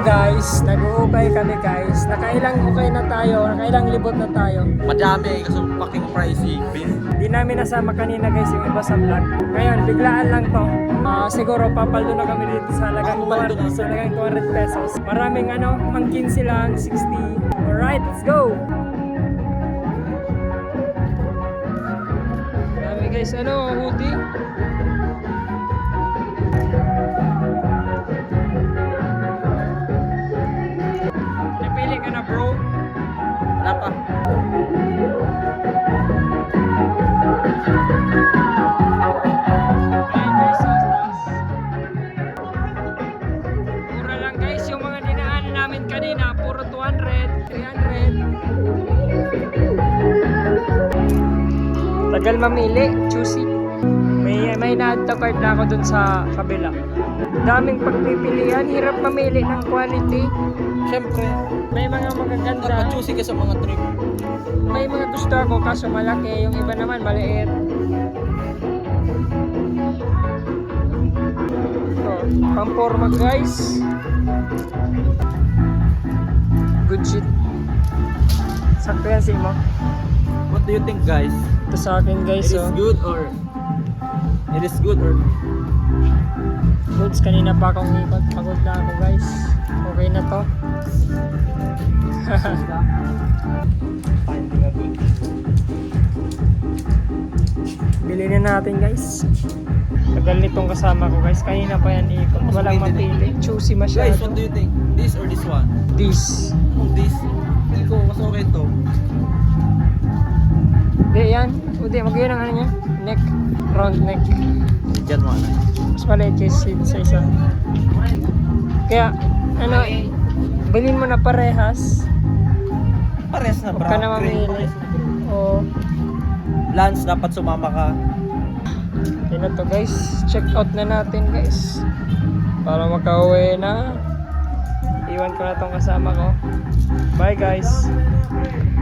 guys, nag-uukay kami guys. Nakailang ukay na tayo, nakailang libot na tayo. Madami kasi fucking pricey. Hindi namin nasama kanina guys yung iba sa vlog. Ngayon, biglaan lang to. Siguro papaldo na kami dito sa halagang 200 pesos. Maraming mangkin silang 60. Alright, let's go! Dami guys, hoodie. Napili ka na bro? Wala pa. Mura lang guys, yung mga dinaanan namin kanina, puro 200, 300. Tagal mamili, choosy. May na-add to cart na ako dun sa kabila. Daming pagpipilian, hirap mamili ng quality. Siyempre, May mga magaganda. choosy ka sa mga trip. May mga gusto ako kaso malaki, yung iba naman maliit. So, pamporma guys. Good shit. Sakto yan si mo. What do you think, guys? Ito sa akin guys. It is good or Goods, kanina pa akong ikot. Pagod na ako guys. Okay na to. Bili na natin guys. Tagal nitong kasama ko guys. Kanina pa yan ikot. Walang mapili. Choosy masyado. Guys, what do you think? This or this one? This. This. Hindi ko, mas okay to. Hindi yan. Hindi, mag-yun ang niya. Neck. Round neck. Diyan mo na. Mas maliit kasi sa isa. Kaya, bilhin mo na parehas. Pares na Huwag ka na mamili. Oo. Lance, dapat sumama ka. Yun na to guys. Check out na natin guys. Para makauwi na. Iwan ko na tong kasama ko. Bye guys.